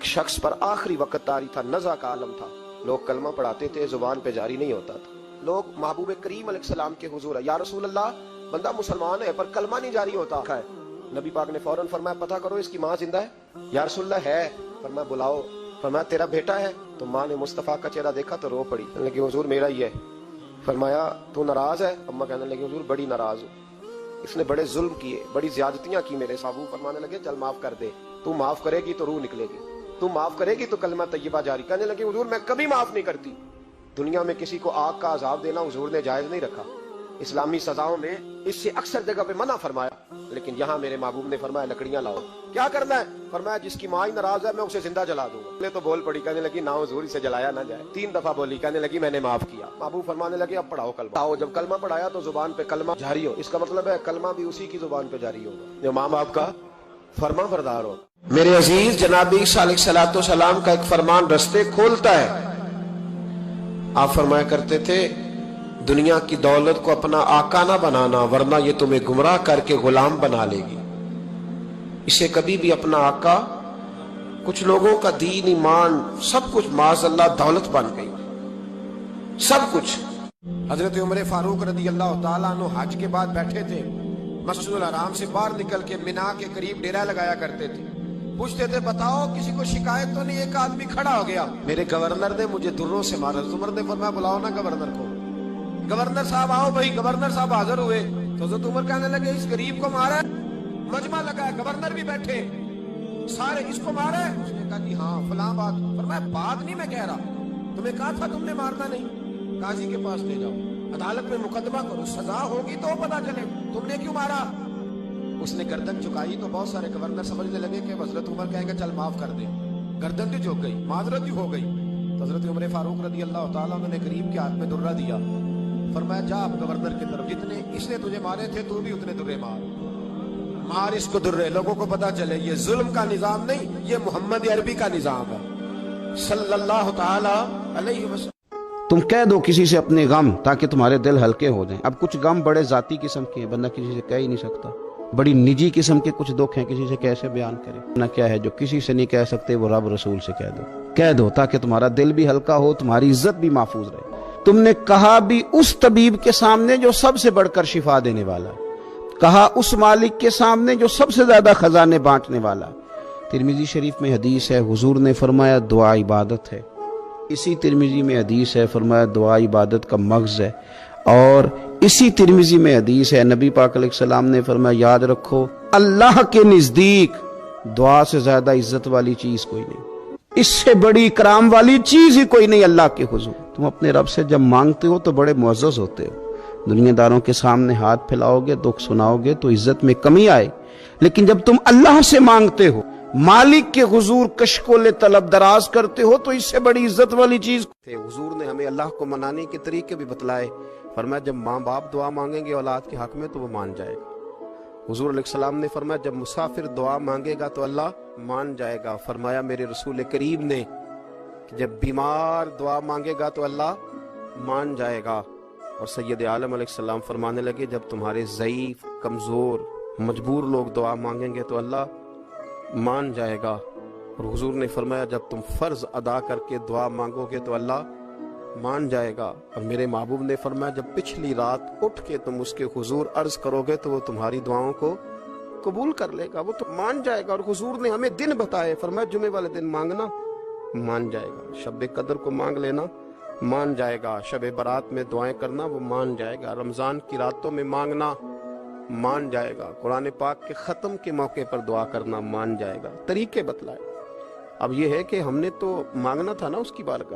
ایک شخص پر آخری وقت طاری تھا، نزع کا عالم تھا، لوگ کلمہ پڑھاتے تھے، زبان پہ جاری نہیں ہوتا تھا. لوگ محبوب کریم علیہ السلام کے حضور ہے، یا رسول اللہ بندہ مسلمان ہے پر کلمہ نہیں جاری ہوتا ہے. نبی پاک نے فوراً فرمایا پتہ کرو اس کی ماں زندہ ہے. یا رسول اللہ ہے. فرمایا بلاؤ. فرمایا تیرا بیٹا ہے؟ تو ماں نے مصطفیٰ کا چہرہ دیکھا تو رو پڑی، کہنے لگی حضور میرا ہی ہے. فرمایا تو ناراض ہے؟ اماں کہنے لگی حضور بڑی ناراض ہوں، اس نے بڑے ظلم کیے، بڑی زیادتیاں کی میرے ساتھ. فرمانے لگے چل معاف کر دے، تو معاف کرے گی تو روح نکلے گی، تو معاف کرے گی تو کلمہ طیبہ جاری. کہنے لگی حضور میں کبھی معاف نہیں کرتی. دنیا میں کسی کو آگ کا عذاب دینا حضور نے جائز نہیں رکھا، اسلامی سزاؤں میں اس سے اکثر جگہ پہ منع فرمایا، لیکن یہاں میرے محبوب نے فرمایا لکڑیاں لاؤ. کیا کرنا ہے؟ فرمایا جس کی ماں ہی ناراض ہے میں اسے زندہ جلا دوں گا. تو بول پڑی، کہنے لگی نہ حضور اسے جلایا نہ جائے. 3 دفعہ بولی، کہنے لگی میں نے معاف کیا. محبوب فرمانے لگے اب پڑھاؤ کلمہ. آؤ جب کلمہ پڑھایا تو زبان پہ کلمہ جاری ہو، اس کا مطلب ہے کلمہ بھی اسی کی زبان پہ جاری ہوگا جو ماں باپ کا فرما بردار ہو. میرے عزیز جناب عیسیٰ علیہ الصلوۃ والسلام کا ایک فرمان رستے کھولتا ہے. آپ فرمایا کرتے تھے دنیا کی دولت کو اپنا آقا نہ بنانا ورنہ یہ تمہیں گمراہ کر کے غلام بنا لے گی. اسے کبھی بھی اپنا آقا، کچھ لوگوں کا دین ایمان سب کچھ معاذ اللہ دولت بن گئی، سب کچھ. حضرت عمر فاروق رضی اللہ تعالیٰ عنہ حج کے بعد بیٹھے تھے، مسجد الحرام سے باہر نکل کے مینا کے قریب ڈیرا لگایا کرتے تھے. پوچھتے تھے بتاؤ کسی کو شکایت تو نہیں؟ ایک آدمی کھڑا ہو گیا، میرے گورنر نے مجھے دروں سے مارا. عمر نے فرمایا بلاؤ نا گورنر کو. گورنر صاحب آؤ بھائی. گورنر صاحب حاضر ہوئے تو حضرت عمر کہنے لگے اس غریب کو مارا ہے؟ مجمع لگا ہے، گورنر بھی بیٹھے، سارے اس کو مارا ہے؟ اس نے کہا جی ہاں فلاں بات. فرمایا بات نہیں میں کہہ رہا، تمہیں کہا تھا تم نے مارنا نہیں، قاضی کے پاس لے جاؤ، عدالت میں مقدمہ کرو، سزا ہوگی تو پتہ چلے تم نے کیوں مارا. اس نے گردن جھکائی تو بہت سارے گورنر سمجھنے لگے کہ حضرت عمر کہیں گے چل معاف کر دے. گردن بھی جھک گئی، معذرت بھی ہو گئی. تو حضرت عمر فاروق رضی اللہ تعالیٰ عنہ نے غریب کے ہاتھ میں درہ دیا. فرمایا جا اب گورنر کی طرف، جتنے اس نے تجھے مارے تھے تو بھی اتنے درے مار اس کو درے، لوگوں کو پتا چلے یہ ظلم کا نظام نہیں، یہ محمد عربی کا نظام ہے صلی اللہ تعالی علیہ وسلم. تم کہہ دو کسی سے اپنے غم تاکہ تمہارے دل ہلکے ہو جائیں. اب کچھ غم بڑے ذاتی قسم کے ہیں، بندہ کسی سے کہہ ہی نہیں سکتا. بڑی نجی قسم کے کچھ دکھ ہیں، کسی سے کیسے بیان کرے. نہ کیا ہے جو کسی سے نہیں کہہ سکتے وہ رب رسول سے کہہ دو تاکہ تمہارا دل بھی ہلکا ہو، تمہاری عزت بھی محفوظ رہے. تم نے کہا بھی اس طبیب کے سامنے جو سب سے بڑھ کر شفا دینے والا، کہا اس مالک کے سامنے جو سب سے زیادہ خزانے بانٹنے والا. ترمذی شریف میں حدیث ہے، حضور نے فرمایا دعا عبادت ہے. اسی ترمذی میں حدیث ہے، فرمایا دعا عبادت کا مغز ہے. اور اسی ترمذی میں حدیث ہے، نبی پاک علیہ السلام نے فرمایا یاد رکھو اللہ کے نزدیک دعا سے زیادہ عزت والی چیز کوئی نہیں، اس سے بڑی اکرام والی چیز ہی کوئی نہیں اللہ کے حضور. تم اپنے رب سے جب مانگتے ہو تو بڑے معزز ہوتے ہو. دنیا داروں کے سامنے ہاتھ پھیلاؤ گے، دکھ سناؤ گے تو عزت میں کمی آئے، لیکن جب تم اللہ سے مانگتے ہو، مالک کے حضور کشکول طلب دراز کرتے ہو تو اس سے بڑی عزت والی چیز. حضور نے ہمیں اللہ کو منانے کے طریقے بھی بتلائے. فرمایا جب ماں باپ دعا مانگیں گے اولاد کے حق میں تو وہ مان جائے گا. حضور علیہ السلام نے فرمایا جب مسافر دعا مانگے گا تو اللہ مان جائے گا. فرمایا میرے رسول کریم نے کہ جب بیمار دعا مانگے گا تو اللہ مان جائے گا. اور سید عالم علیہ السلام فرمانے لگے جب تمہارے ضعیف، کمزور، مجبور لوگ دعا مانگیں گے تو اللہ مان جائے گا. اور حضور نے فرمایا جب تم فرض ادا کر کے دعا مانگو گے تو اللہ مان جائے گا. اور میرے محبوب نے فرمایا جب پچھلی رات اٹھ کے تم اس کے حضور عرض کرو گے تو وہ تمہاری دعاؤں کو قبول کر لے گا، وہ تو مان جائے گا. اور حضور نے ہمیں دن بتائے، فرمایا جمعے والے دن مانگنا مان جائے گا، شب قدر کو مانگ لینا مان جائے گا، شب برات میں دعائیں کرنا وہ مان جائے گا، رمضان کی راتوں میں مانگنا مان جائے گا، قرآن پاک کے ختم کے موقع پر دعا کرنا مان جائے گا. طریقے بتلائے. اب یہ ہے کہ ہم نے تو مانگنا تھا نا اس کی بارگاہ.